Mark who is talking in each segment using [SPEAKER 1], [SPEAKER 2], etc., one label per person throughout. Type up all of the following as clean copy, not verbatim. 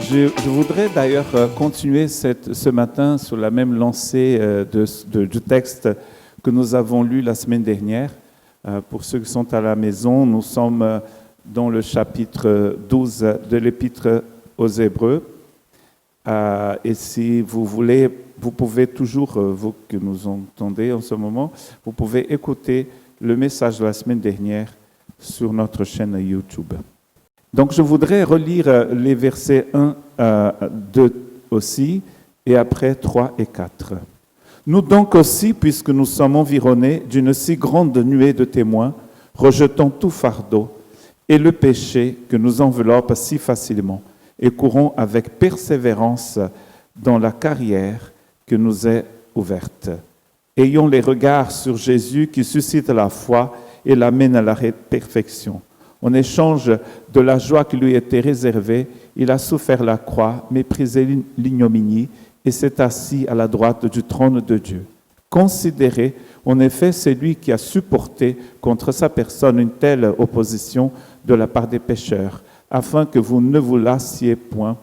[SPEAKER 1] Je voudrais d'ailleurs continuer ce matin sur la même lancée du texte que nous avons lu la semaine dernière. Pour ceux qui sont à la maison, nous sommes dans le chapitre 12 de l'Épître aux Hébreux. Et si vous voulez, vous pouvez toujours, vous que nous entendez en ce moment, vous pouvez écouter le message de la semaine dernière sur notre chaîne YouTube. Donc je voudrais relire les versets 1 à 2 aussi, et après 3 et 4. Nous donc aussi, puisque nous sommes environnés d'une si grande nuée de témoins, rejetons tout fardeau et le péché que nous enveloppe si facilement, et courons avec persévérance dans la carrière que nous est ouverte. Ayons les regards sur Jésus qui suscite la foi et l'amène à la perfection. En échange de la joie qui lui était réservée, il a souffert la croix, méprisé l'ignominie et s'est assis à la droite du trône de Dieu. Considérez, en effet, celui qui a supporté contre sa personne une telle opposition de la part des pécheurs, afin que vous ne vous lassiez point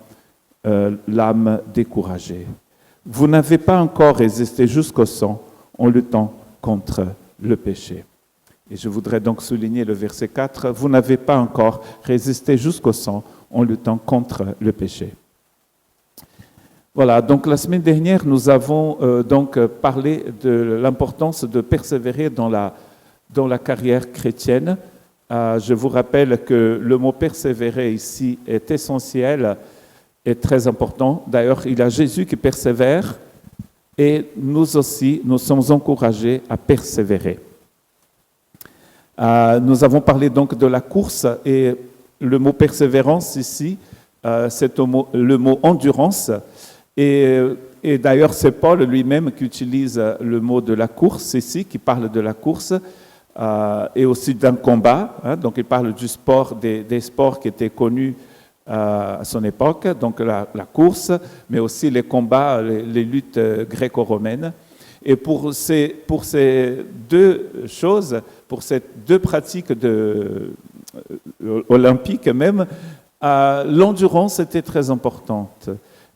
[SPEAKER 1] l'âme découragée. Vous n'avez pas encore résisté jusqu'au sang en luttant contre le péché. Et je voudrais donc souligner le verset 4. Vous n'avez pas encore résisté jusqu'au sang en luttant contre le péché. Voilà, donc la semaine dernière, nous avons donc parlé de l'importance de persévérer dans la carrière chrétienne. Je vous rappelle que le mot persévérer ici est essentiel et très important. D'ailleurs, il y a Jésus qui persévère et nous aussi, nous sommes encouragés à persévérer. Nous avons parlé donc de la course et le mot persévérance ici, c'est le mot endurance. Et d'ailleurs, c'est Paul lui-même qui utilise le mot de la course ici, qui parle de la course et aussi d'un combat. Donc, il parle du sport, des sports qui étaient connus à son époque, donc la course, mais aussi les combats, les luttes gréco-romaines. Et pour ces deux choses, pour ces deux pratiques olympiques même, l'endurance était très importante.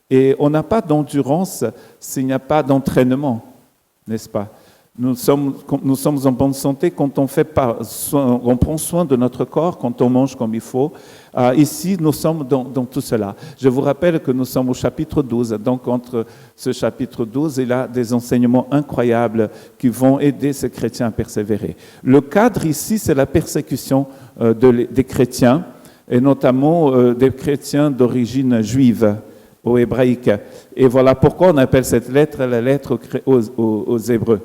[SPEAKER 1] Et on n'a pas d'endurance s'il n'y a pas d'entraînement, n'est-ce pas ? Nous sommes en bonne santé quand on prend soin de notre corps, quand on mange comme il faut. Ici, nous sommes dans tout cela. Je vous rappelle que nous sommes au chapitre 12. Donc, entre ce chapitre 12, il y a des enseignements incroyables qui vont aider ces chrétiens à persévérer. Le cadre ici, c'est la persécution des chrétiens, et notamment des chrétiens d'origine juive ou hébraïque. Et voilà pourquoi on appelle cette lettre la lettre aux Hébreux.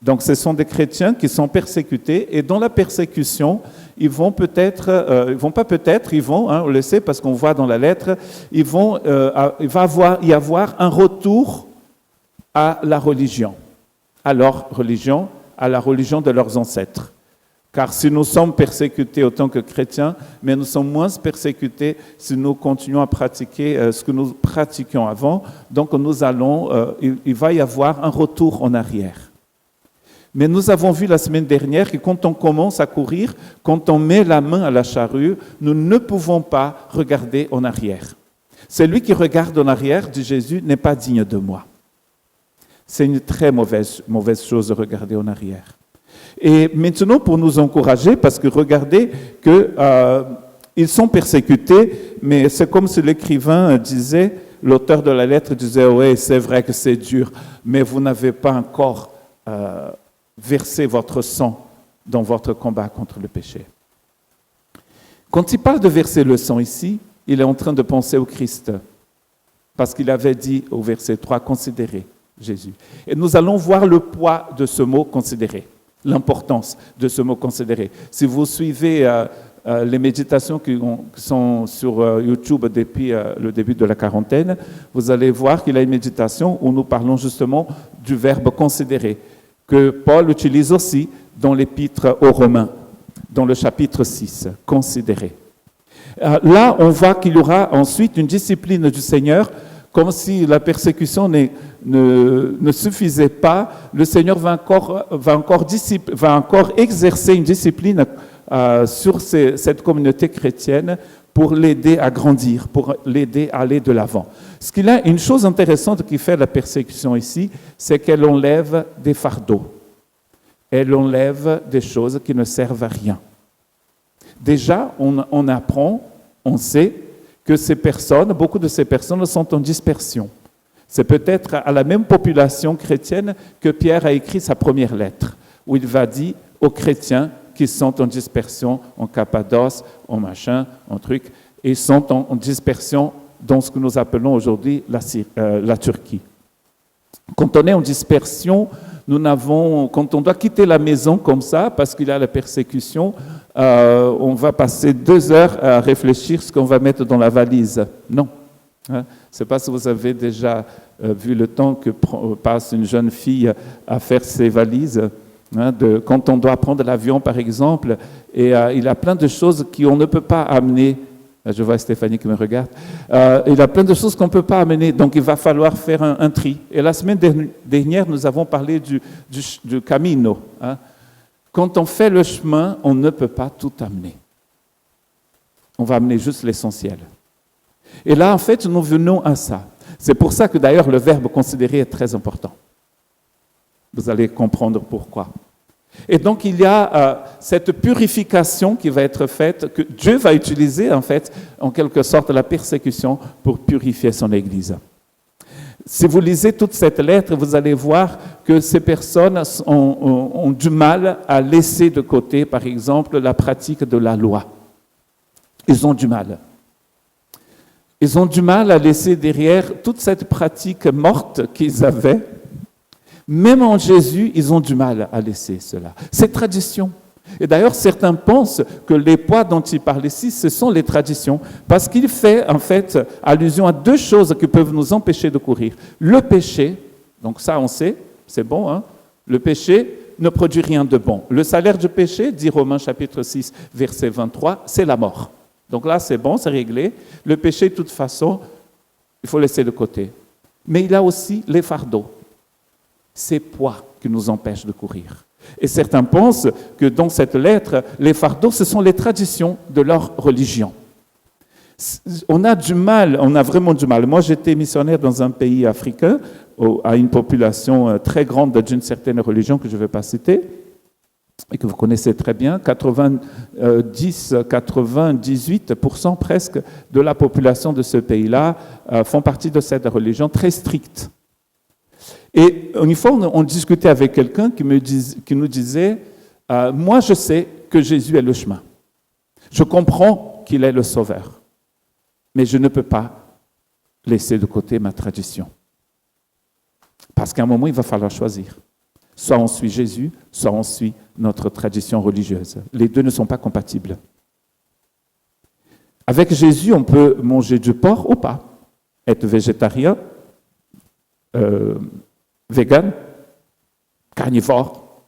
[SPEAKER 1] Donc, ce sont des chrétiens qui sont persécutés et dans la persécution, ils vont on le sait parce qu'on voit dans la lettre, il va y avoir un retour à la religion, à leur religion, à la religion de leurs ancêtres. Car si nous sommes persécutés autant que chrétiens, mais nous sommes moins persécutés si nous continuons à pratiquer ce que nous pratiquions avant, donc il va y avoir un retour en arrière. Mais nous avons vu la semaine dernière que quand on commence à courir, quand on met la main à la charrue, nous ne pouvons pas regarder en arrière. Celui qui regarde en arrière, dit Jésus, n'est pas digne de moi. C'est une très mauvaise chose de regarder en arrière. Et maintenant, pour nous encourager, parce que regardez qu'ils sont persécutés, mais c'est comme si l'écrivain disait, l'auteur de la lettre disait, oui, c'est vrai que c'est dur, mais vous n'avez pas encore versé votre sang dans votre combat contre le péché. Quand il parle de verser le sang ici, il est en train de penser au Christ, parce qu'il avait dit au verset 3, considérez Jésus. Et nous allons voir le poids de ce mot considérer, l'importance de ce mot considérer. Si vous suivez les méditations qui sont sur YouTube depuis le début de la quarantaine, vous allez voir qu'il y a une méditation où nous parlons justement du verbe considérer, que Paul utilise aussi dans l'épître aux Romains, dans le chapitre 6, considérer. Là, on voit qu'il y aura ensuite une discipline du Seigneur, comme si la persécution ne suffisait pas. Le Seigneur va encore exercer une discipline sur cette communauté chrétienne pour l'aider à grandir, pour l'aider à aller de l'avant. Ce qu'il a, une chose intéressante qui fait la persécution ici, c'est qu'elle enlève des fardeaux. Elle enlève des choses qui ne servent à rien. Déjà, on apprend, on sait que ces personnes, beaucoup de ces personnes sont en dispersion. C'est peut-être à la même population chrétienne que Pierre a écrit sa première lettre, où il va dire aux chrétiens qui sont en dispersion en Cappadoce, en machin, en truc, et sont en dispersion dans ce que nous appelons aujourd'hui la Turquie. Quand on est en dispersion, quand on doit quitter la maison comme ça, parce qu'il y a la persécution, on va passer 2 heures à réfléchir ce qu'on va mettre dans la valise. Non. Je ne sais pas si vous avez déjà vu le temps que passe une jeune fille à faire ses valises. Quand on doit prendre l'avion, par exemple, et il y a plein de choses qu'on ne peut pas amener. Je vois Stéphanie qui me regarde. Il y a plein de choses qu'on ne peut pas amener, donc il va falloir faire un tri. Et la semaine dernière, nous avons parlé du camino. Quand on fait le chemin, on ne peut pas tout amener. On va amener juste l'essentiel. Et là, en fait, nous venons à ça. C'est pour ça que d'ailleurs le verbe considérer est très important. Vous allez comprendre pourquoi. Et donc il y a cette purification qui va être faite, que Dieu va utiliser en fait, en quelque sorte, la persécution pour purifier son Église. Si vous lisez toute cette lettre, vous allez voir que ces personnes ont du mal à laisser de côté, par exemple, la pratique de la loi. Ils ont du mal. Ils ont du mal à laisser derrière toute cette pratique morte qu'ils avaient. Même en Jésus, ils ont du mal à laisser cela. C'est tradition. Et d'ailleurs, certains pensent que les poids dont il parle ici, ce sont les traditions, parce qu'il fait en fait allusion à 2 choses qui peuvent nous empêcher de courir. Le péché, donc ça on sait, c'est bon, hein? Le péché ne produit rien de bon. Le salaire du péché, dit Romains chapitre 6, verset 23, c'est la mort. Donc là, c'est bon, c'est réglé. Le péché, de toute façon, il faut laisser de côté. Mais il y a aussi les fardeaux. Ces poids qui nous empêchent de courir. Et certains pensent que dans cette lettre, les fardeaux, ce sont les traditions de leur religion. On a du mal, on a vraiment du mal. Moi, j'étais missionnaire dans un pays africain, à une population très grande d'une certaine religion que je ne vais pas citer, et que vous connaissez très bien, 98% presque de la population de ce pays-là font partie de cette religion très stricte. Et une fois, on discutait avec quelqu'un qui nous disait « Moi, je sais que Jésus est le chemin. Je comprends qu'il est le sauveur. Mais je ne peux pas laisser de côté ma tradition. Parce qu'à un moment, il va falloir choisir. Soit on suit Jésus, soit on suit notre tradition religieuse. Les 2 ne sont pas compatibles. Avec Jésus, on peut manger du porc ou pas, être végétarien, vegan, carnivore.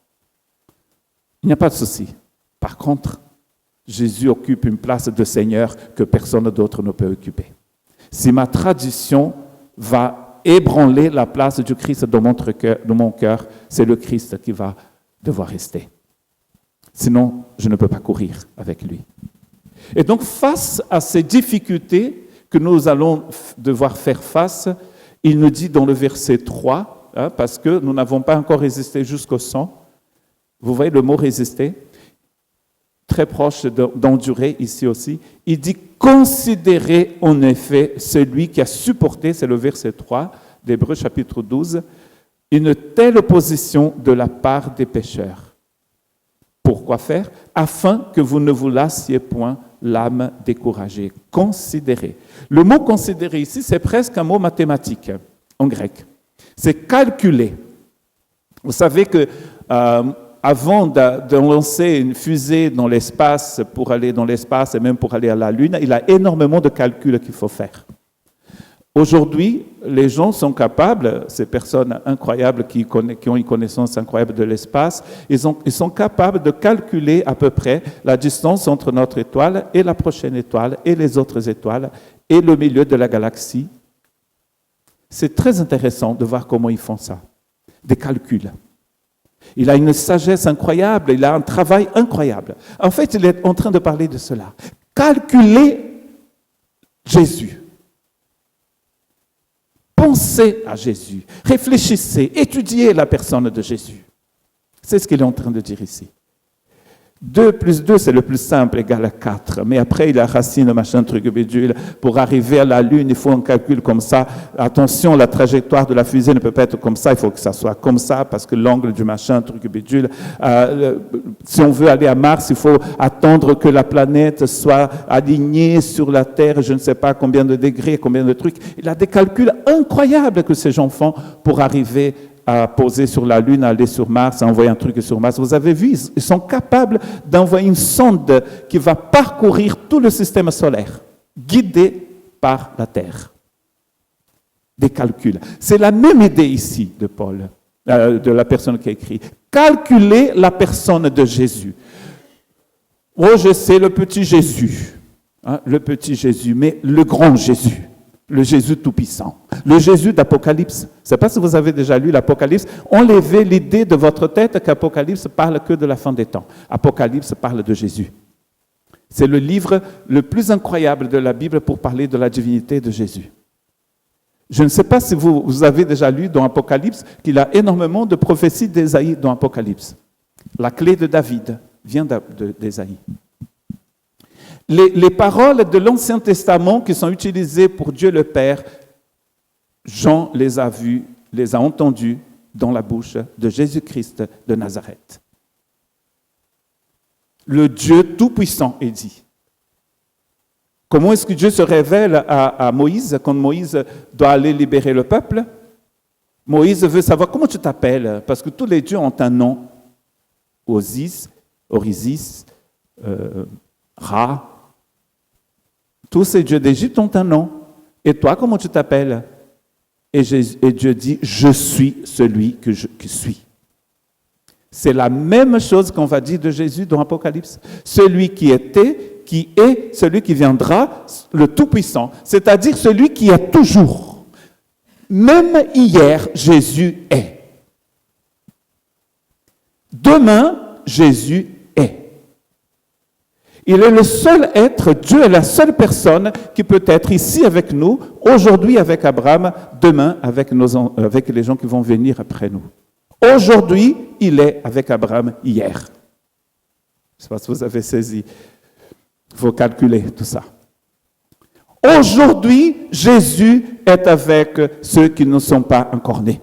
[SPEAKER 1] Il n'y a pas de souci. Par contre, Jésus occupe une place de Seigneur que personne d'autre ne peut occuper. Si ma tradition va ébranler la place du Christ dans mon cœur, c'est le Christ qui va devoir rester. Sinon, je ne peux pas courir avec lui. Et donc, face à ces difficultés que nous allons devoir faire face, il nous dit dans le verset 3, parce que nous n'avons pas encore résisté jusqu'au sang. Vous voyez le mot résister, très proche d'endurer ici aussi. Il dit considérez en effet celui qui a supporté, c'est le verset 3 d'Hébreux chapitre 12, une telle opposition de la part des pécheurs. Pourquoi faire? Afin que vous ne vous lassiez point l'âme découragée. Considérez. Le mot considérer ici, c'est presque un mot mathématique en grec. C'est calculer. Vous savez que avant de lancer une fusée dans l'espace, pour aller dans l'espace et même pour aller à la Lune, il y a énormément de calculs qu'il faut faire. Aujourd'hui, les gens sont capables, ces personnes incroyables qui ont une connaissance incroyable de l'espace, ils sont capables de calculer à peu près la distance entre notre étoile et la prochaine étoile et les autres étoiles et le milieu de la galaxie. C'est très intéressant de voir comment ils font ça, des calculs. Il a une sagesse incroyable, il a un travail incroyable. En fait, il est en train de parler de cela. Calculer Jésus. Pensez à Jésus, réfléchissez, étudiez la personne de Jésus. C'est ce qu'il est en train de dire ici. 2 plus 2, c'est le plus simple, égale à 4. Mais après, il a racine, machin, truc, bidule. Pour arriver à la Lune, il faut un calcul comme ça. Attention, la trajectoire de la fusée ne peut pas être comme ça. Il faut que ça soit comme ça, parce que l'angle du machin, truc, bidule. Si on veut aller à Mars, il faut attendre que la planète soit alignée sur la Terre. Je ne sais pas combien de degrés, combien de trucs. Il a des calculs incroyables que ces gens font pour arriver à poser sur la Lune, à aller sur Mars, à envoyer un truc sur Mars. Vous avez vu, ils sont capables d'envoyer une sonde qui va parcourir tout le système solaire, guidée par la Terre. Des calculs. C'est la même idée ici de Paul, de la personne qui a écrit. Calculer la personne de Jésus. Oh, je sais le petit Jésus, le petit Jésus, mais le grand Jésus. Le Jésus tout-puissant, le Jésus d'Apocalypse. Je ne sais pas si vous avez déjà lu l'Apocalypse. Enlevez l'idée de votre tête qu'Apocalypse parle que de la fin des temps. Apocalypse parle de Jésus. C'est le livre le plus incroyable de la Bible pour parler de la divinité de Jésus. Je ne sais pas si vous avez déjà lu dans Apocalypse qu'il y a énormément de prophéties d'Ésaïe dans Apocalypse. La clé de David vient d'Ésaïe. Les paroles de l'Ancien Testament qui sont utilisées pour Dieu le Père, Jean les a vues, les a entendues dans la bouche de Jésus-Christ de Nazareth. Le Dieu Tout-Puissant est dit. Comment est-ce que Dieu se révèle à Moïse quand Moïse doit aller libérer le peuple? Moïse veut savoir comment tu t'appelles, parce que tous les dieux ont un nom. Osis, Orisis, Ra. Tous ces dieux d'Égypte ont un nom. Et toi, comment tu t'appelles? Et Dieu dit, je suis celui qui suis. C'est la même chose qu'on va dire de Jésus dans l'Apocalypse. Celui qui était, qui est, celui qui viendra, le Tout-Puissant. C'est-à-dire celui qui est toujours. Même hier, Jésus est. Demain, Jésus est. Il est le seul être, Dieu est la seule personne qui peut être ici avec nous, aujourd'hui avec Abraham, demain avec les gens qui vont venir après nous. Aujourd'hui, il est avec Abraham hier. Je ne sais pas si vous avez saisi. Il faut calculer tout ça. Aujourd'hui, Jésus est avec ceux qui ne sont pas encore nés.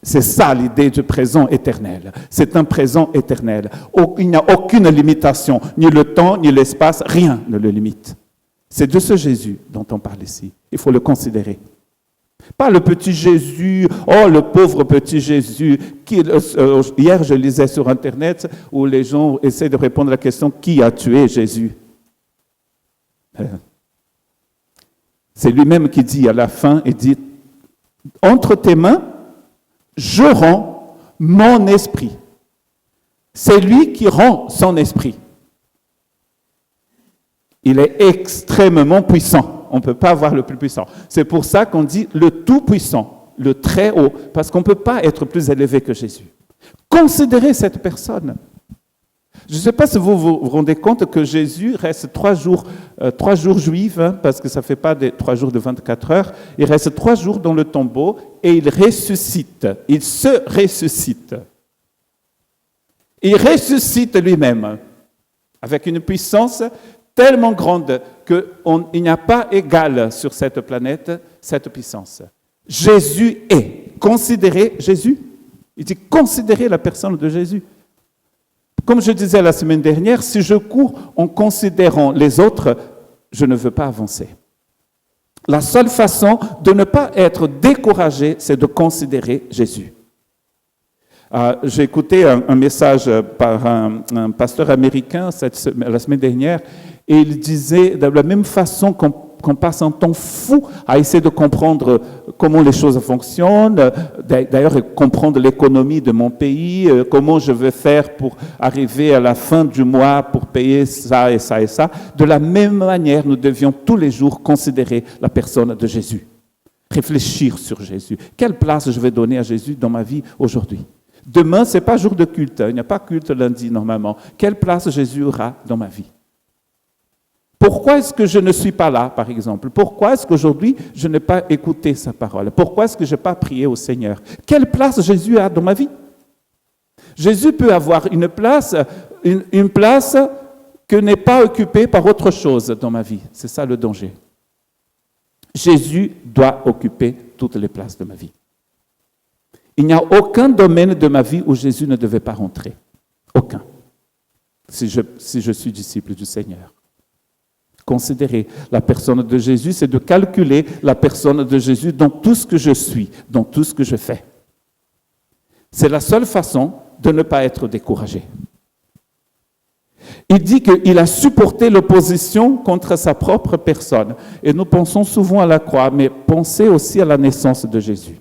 [SPEAKER 1] C'est ça l'idée du présent éternel. C'est un présent éternel. Il n'y a aucune limitation, ni le temps, ni l'espace, rien ne le limite. C'est de ce Jésus dont on parle ici. Il faut le considérer. Pas le petit Jésus, oh le pauvre petit Jésus. Hier, je lisais sur Internet où les gens essaient de répondre à la question « Qui a tué Jésus ?» C'est lui-même qui dit à la fin, il dit « Entre tes mains, je rends mon esprit. » C'est lui qui rend son esprit. Il est extrêmement puissant. On ne peut pas avoir le plus puissant. C'est pour ça qu'on dit le tout-puissant, le très haut, parce qu'on ne peut pas être plus élevé que Jésus. Considérez cette personne. Je ne sais pas si vous vous rendez compte que Jésus reste 3 jours juifs, parce que ça ne fait pas 3 jours de 24 heures. Il reste 3 jours dans le tombeau et il ressuscite. Il se ressuscite. Il ressuscite lui-même avec une puissance tellement grande qu'il n'y a pas égal sur cette planète, cette puissance. Jésus est. Considérez Jésus. Il dit considérez la personne de Jésus. Comme je disais la semaine dernière, si je cours en considérant les autres, je ne veux pas avancer. La seule façon de ne pas être découragé, c'est de considérer Jésus. J'ai écouté un message par un pasteur américain la semaine dernière, et il disait de la même façon qu'on passe un temps fou à essayer de comprendre comment les choses fonctionnent, d'ailleurs comprendre l'économie de mon pays, comment je vais faire pour arriver à la fin du mois pour payer ça et ça et ça. De la même manière, nous devions tous les jours considérer la personne de Jésus, réfléchir sur Jésus. Quelle place je vais donner à Jésus dans ma vie aujourd'hui? Demain, ce n'est pas jour de culte, il n'y a pas culte lundi normalement. Quelle place Jésus aura dans ma vie? Pourquoi est-ce que je ne suis pas là, par exemple? Pourquoi est-ce qu'aujourd'hui, je n'ai pas écouté sa parole? Pourquoi est-ce que je n'ai pas prié au Seigneur? Quelle place Jésus a dans ma vie? Jésus peut avoir une place que n'est pas occupée par autre chose dans ma vie. C'est ça le danger. Jésus doit occuper toutes les places de ma vie. Il n'y a aucun domaine de ma vie où Jésus ne devait pas rentrer. Aucun. Si je suis disciple du Seigneur. Considérer la personne de Jésus, c'est de calculer la personne de Jésus dans tout ce que je suis, dans tout ce que je fais. C'est la seule façon de ne pas être découragé. Il dit qu'il a supporté l'opposition contre sa propre personne. Et nous pensons souvent à la croix, mais pensez aussi à la naissance de Jésus.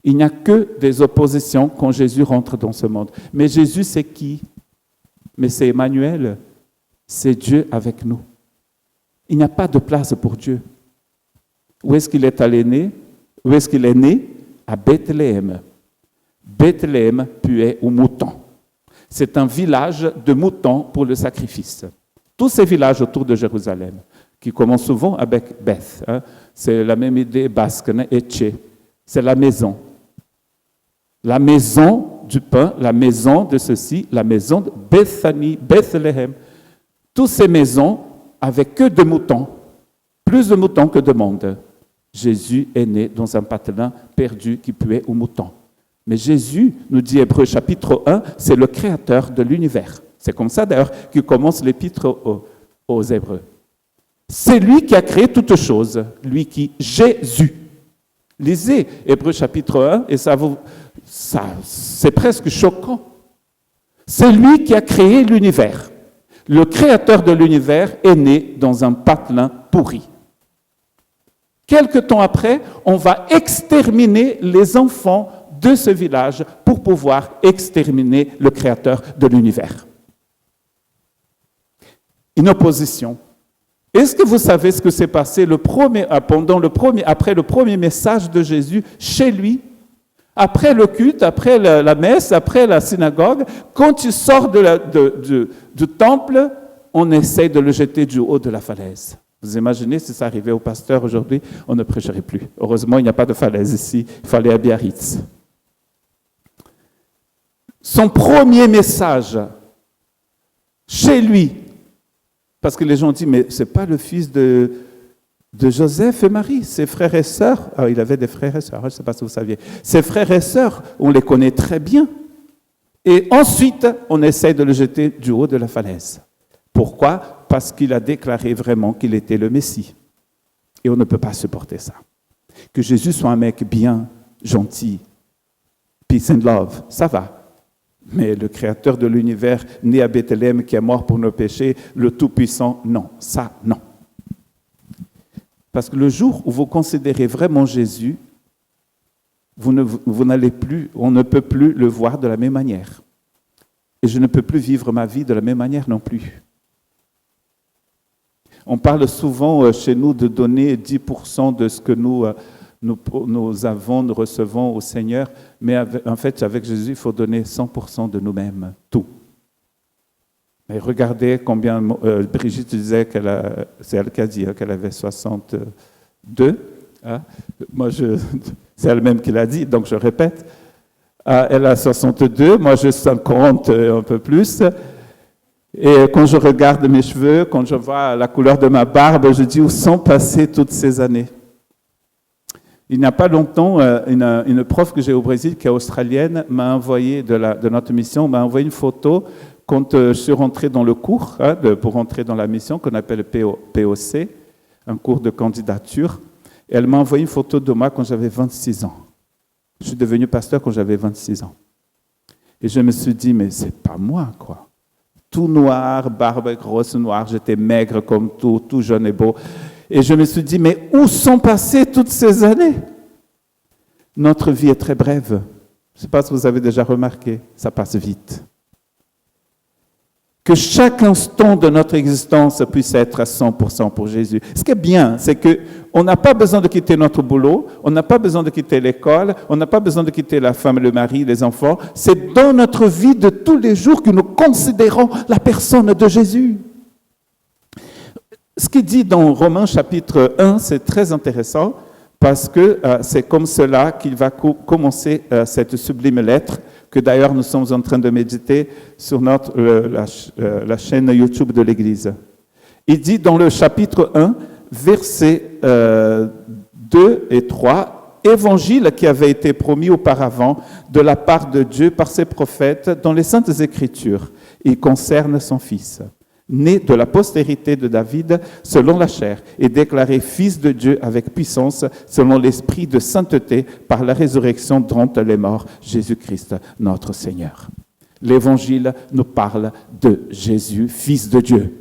[SPEAKER 1] Il n'y a que des oppositions quand Jésus rentre dans ce monde. Mais Jésus, c'est qui? Mais c'est Emmanuel. C'est Dieu avec nous. Il n'y a pas de place pour Dieu. Où est-ce qu'il est allé né? Où est-ce qu'il est né? À Bethléem. Bethléem, puait aux moutons. C'est un village de moutons pour le sacrifice. Tous ces villages autour de Jérusalem, qui commencent souvent avec Beth, c'est la même idée basque, Etche, c'est la maison. La maison du pain, la maison de ceci, la maison de Bethanie, Bethléem. Toutes ces maisons avec que de moutons, plus de moutons que de monde. Jésus est né dans un patelin perdu qui puait aux moutons. Mais Jésus, nous dit Hébreux chapitre 1, c'est le créateur de l'univers. C'est comme ça d'ailleurs qu'il commence l'épître aux Hébreux. C'est lui qui a créé toutes choses, lui qui, Jésus. Lisez Hébreux chapitre 1 et c'est presque choquant. C'est lui qui a créé l'univers. Le créateur de l'univers est né dans un patelin pourri. Quelque temps après, on va exterminer les enfants de ce village pour pouvoir exterminer le créateur de l'univers. Une opposition. Est-ce que vous savez ce que s'est passé après le premier message de Jésus chez lui? Après le culte, après la messe, après la synagogue, quand tu sors du temple, on essaie de le jeter du haut de la falaise. Vous imaginez si ça arrivait au pasteur aujourd'hui, on ne prêcherait plus. Heureusement, il n'y a pas de falaise ici, il fallait à Biarritz. Son premier message, chez lui, parce que les gens disent, mais ce n'est pas le fils de Joseph et Marie, ses frères et sœurs. Ah, il avait des frères et sœurs, je ne sais pas si vous saviez. Ses frères et sœurs, on les connaît très bien. Et ensuite, on essaie de le jeter du haut de la falaise. Pourquoi? Parce qu'il a déclaré vraiment qu'il était le Messie. Et on ne peut pas supporter ça. Que Jésus soit un mec bien, gentil, peace and love, ça va. Mais le créateur de l'univers, né à Bethléem, qui est mort pour nos péchés, le Tout-Puissant, non, ça, non. Parce que le jour où vous considérez vraiment Jésus, on ne peut plus le voir de la même manière. Et je ne peux plus vivre ma vie de la même manière non plus. On parle souvent chez nous de donner 10% de ce que nous recevons au Seigneur, mais en fait, avec Jésus, il faut donner 100% de nous-mêmes, tout. Mais regardez combien Brigitte disait c'est elle qui a dit qu'elle avait 62. Hein? C'est elle-même qui l'a dit, donc je répète. Elle a 62, moi j'ai 50, un peu plus. Et quand je regarde mes cheveux, quand je vois la couleur de ma barbe, je dis où sont passées toutes ces années. Il n'y a pas longtemps, une prof que j'ai au Brésil, qui est australienne, m'a envoyé de notre mission, m'a envoyé une photo quand je suis rentré dans le cours, pour rentrer dans la mission, qu'on appelle POC, un cours de candidature. Et elle m'a envoyé une photo de moi quand j'avais 26 ans. Je suis devenu pasteur quand j'avais 26 ans. Et je me suis dit, mais c'est pas moi, quoi. Tout noir, barbe grosse, noire, j'étais maigre comme tout jeune et beau. Et je me suis dit, mais où sont passées toutes ces années? Notre vie est très brève. Je ne sais pas si vous avez déjà remarqué, ça passe vite. Que chaque instant de notre existence puisse être à 100% pour Jésus. Ce qui est bien, c'est qu'on n'a pas besoin de quitter notre boulot, on n'a pas besoin de quitter l'école, on n'a pas besoin de quitter la femme, le mari, les enfants. C'est dans notre vie de tous les jours que nous considérons la personne de Jésus. Ce qu'il dit dans Romains chapitre 1, c'est très intéressant parce que c'est comme cela qu'il va commencer cette sublime lettre que d'ailleurs nous sommes en train de méditer sur la chaîne YouTube de l'Église. Il dit dans le chapitre 1, versets 2 et 3, évangile qui avait été promis auparavant de la part de Dieu par ses prophètes dans les Saintes Écritures. Il concerne son Fils, né de la postérité de David selon la chair, et déclaré Fils de Dieu avec puissance selon l'esprit de sainteté par la résurrection d'entre les morts, Jésus-Christ, notre Seigneur. L'Évangile nous parle de Jésus, Fils de Dieu,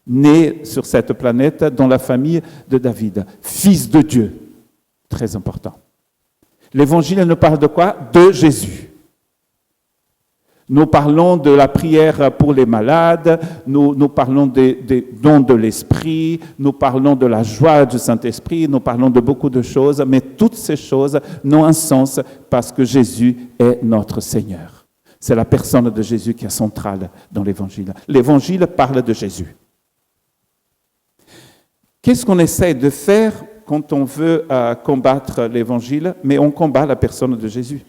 [SPEAKER 1] né sur cette planète dans la famille de David, Fils de Dieu. Très important. L'Évangile nous parle de quoi? De Jésus. Nous parlons de la prière pour les malades, nous parlons des dons de l'Esprit, nous parlons de la joie du Saint-Esprit, nous parlons de beaucoup de choses, mais toutes ces choses n'ont un sens parce que Jésus est notre Seigneur. C'est la personne de Jésus qui est centrale dans l'Évangile. L'Évangile parle de Jésus. Qu'est-ce qu'on essaie de faire quand on veut combattre l'Évangile? Mais on combat la personne de Jésus.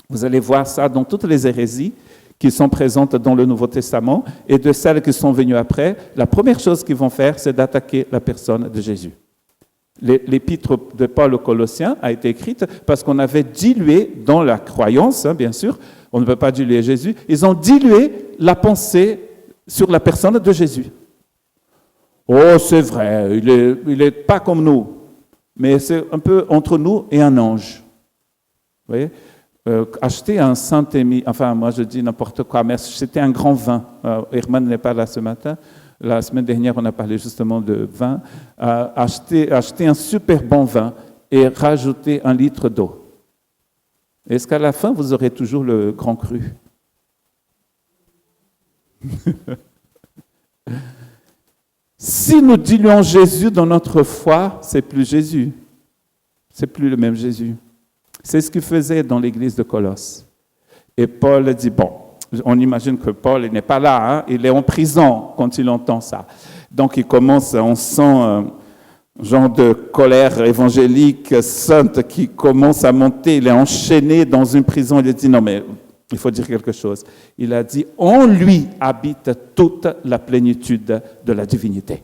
[SPEAKER 1] Vous allez voir ça dans toutes les hérésies qui sont présentes dans le Nouveau Testament et de celles qui sont venues après. La première chose qu'ils vont faire, c'est d'attaquer la personne de Jésus. L'épître de Paul aux Colossiens a été écrite parce qu'on avait dilué dans la croyance, bien sûr, on ne peut pas diluer Jésus, ils ont dilué la pensée sur la personne de Jésus. Oh, c'est vrai, il est pas comme nous, mais c'est un peu entre nous et un ange. Vous voyez? Acheter un Saint-Émile, enfin moi je dis n'importe quoi, mais c'était un grand vin. Herman n'est pas là ce matin. La semaine dernière, on a parlé justement de vin. Acheter un super bon vin et rajouter 1 litre d'eau. Est-ce qu'à la fin, vous aurez toujours le grand cru? Si nous diluons Jésus dans notre foi, c'est plus Jésus. C'est plus le même Jésus. C'est ce qu'il faisait dans l'église de Colosse. Et Paul dit, bon, on imagine que Paul n'est pas là, hein, il est en prison quand il entend ça. Donc il commence, on sent un genre de colère évangélique sainte qui commence à monter. Il est enchaîné dans une prison. Il dit, non mais il faut dire quelque chose. Il a dit, en lui habite toute la plénitude de la divinité.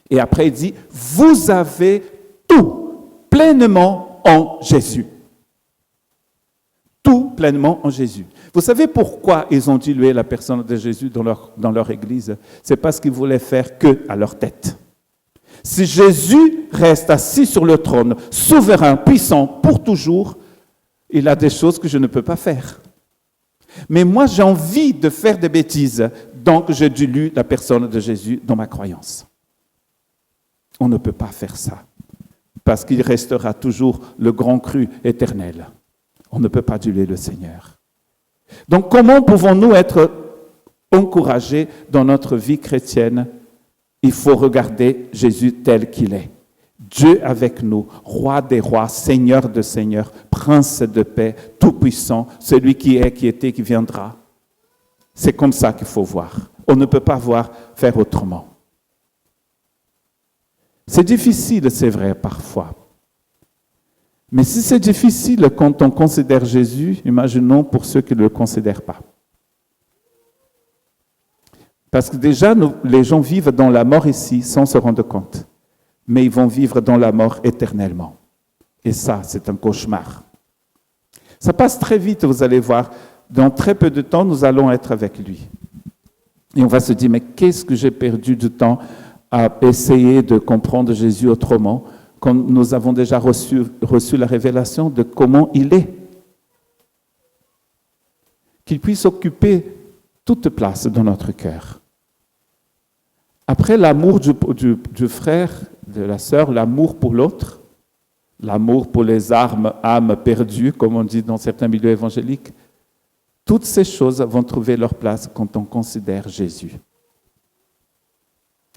[SPEAKER 1] Et après il dit, vous avez tout pleinement en Jésus. Tout pleinement en Jésus. Vous savez pourquoi ils ont dilué la personne de Jésus dans leur église? C'est parce qu'ils voulaient faire que à leur tête. Si Jésus reste assis sur le trône, souverain, puissant, pour toujours, il a des choses que je ne peux pas faire. Mais moi, j'ai envie de faire des bêtises, donc je dilue la personne de Jésus dans ma croyance. On ne peut pas faire ça. Parce qu'il restera toujours le grand cru éternel. On ne peut pas diluer le Seigneur. Donc, comment pouvons-nous être encouragés dans notre vie chrétienne? Il faut regarder Jésus tel qu'il est. Dieu avec nous, roi des rois, seigneur de seigneurs, prince de paix, tout-puissant, celui qui est, qui était, qui viendra. C'est comme ça qu'il faut voir. On ne peut pas faire autrement. C'est difficile, c'est vrai, parfois. Mais si c'est difficile quand on considère Jésus, imaginons pour ceux qui ne le considèrent pas. Parce que déjà, les gens vivent dans la mort ici sans se rendre compte. Mais ils vont vivre dans la mort éternellement. Et ça, c'est un cauchemar. Ça passe très vite, vous allez voir. Dans très peu de temps, nous allons être avec lui. Et on va se dire, mais qu'est-ce que j'ai perdu du temps à essayer de comprendre Jésus autrement, quand nous avons déjà reçu la révélation de comment il est. Qu'il puisse occuper toute place dans notre cœur. Après l'amour du frère, de la sœur, l'amour pour l'autre, l'amour pour les âmes perdues, comme on dit dans certains milieux évangéliques, toutes ces choses vont trouver leur place quand on considère Jésus.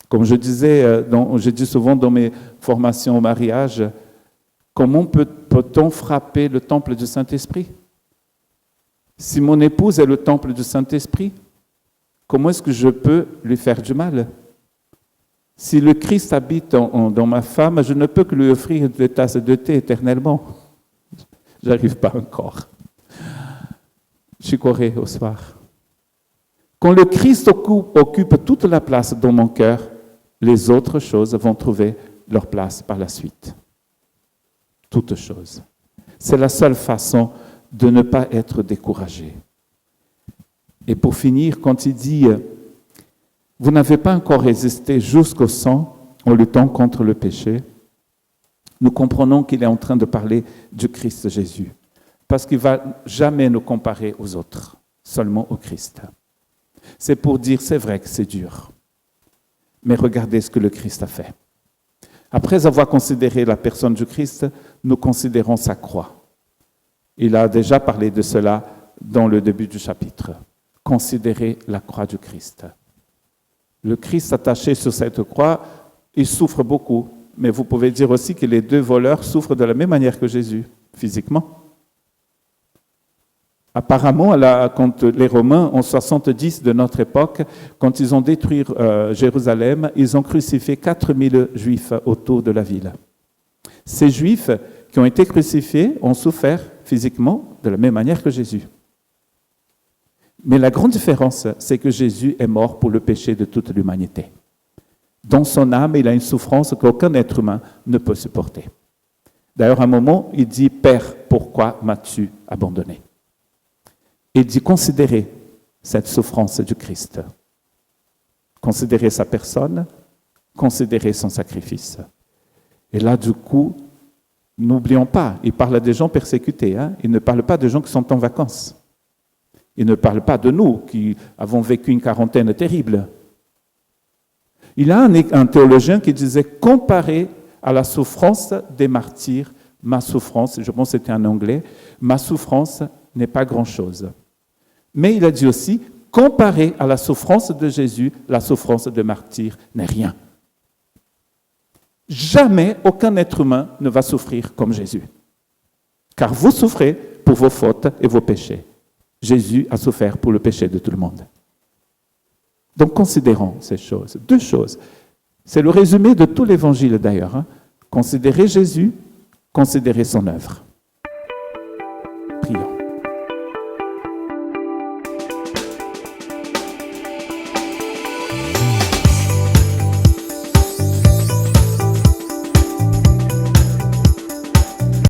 [SPEAKER 1] Comme je dis souvent dans mes formations au mariage, comment peut-on frapper le temple du Saint-Esprit? Si mon épouse est le temple du Saint-Esprit, comment est-ce que je peux lui faire du mal? Si le Christ habite dans ma femme, je ne peux que lui offrir des tasses de thé éternellement. J'arrive pas encore. Chicorée au soir. Quand le Christ occupe toute la place dans mon cœur, les autres choses vont trouver leur place par la suite. Toutes choses. C'est la seule façon de ne pas être découragé. Et pour finir, quand il dit « Vous n'avez pas encore résisté jusqu'au sang en luttant contre le péché », nous comprenons qu'il est en train de parler du Christ Jésus. Parce qu'il ne va jamais nous comparer aux autres, seulement au Christ. C'est pour dire, c'est vrai que c'est dur. Mais regardez ce que le Christ a fait. Après avoir considéré la personne du Christ, nous considérons sa croix. Il a déjà parlé de cela dans le début du chapitre. Considérez la croix du Christ. Le Christ attaché sur cette croix, il souffre beaucoup. Mais vous pouvez dire aussi que les deux voleurs souffrent de la même manière que Jésus, physiquement. Apparemment, quand les Romains, en 70 de notre époque, quand ils ont détruit Jérusalem, ils ont crucifié 4000 Juifs autour de la ville. Ces Juifs qui ont été crucifiés ont souffert physiquement de la même manière que Jésus. Mais la grande différence, c'est que Jésus est mort pour le péché de toute l'humanité. Dans son âme, il a une souffrance qu'aucun être humain ne peut supporter. D'ailleurs, à un moment, il dit « Père, pourquoi m'as-tu abandonné ?» Il dit « Considérez cette souffrance du Christ. Considérez sa personne, considérez son sacrifice. » Et là, du coup, n'oublions pas, il parle à des gens persécutés. Il ne parle pas de gens qui sont en vacances. Il ne parle pas de nous qui avons vécu une quarantaine terrible. Il y a un théologien qui disait « Comparé à la souffrance des martyrs, ma souffrance, je pense que c'était en anglais, ma souffrance n'est pas grand-chose. » Mais il a dit aussi « Comparé à la souffrance de Jésus, la souffrance des martyrs n'est rien. » Jamais aucun être humain ne va souffrir comme Jésus. Car vous souffrez pour vos fautes et vos péchés. Jésus a souffert pour le péché de tout le monde. Donc considérons ces choses. Deux choses. C'est le résumé de tout l'évangile d'ailleurs. Considérez Jésus, considérez son œuvre.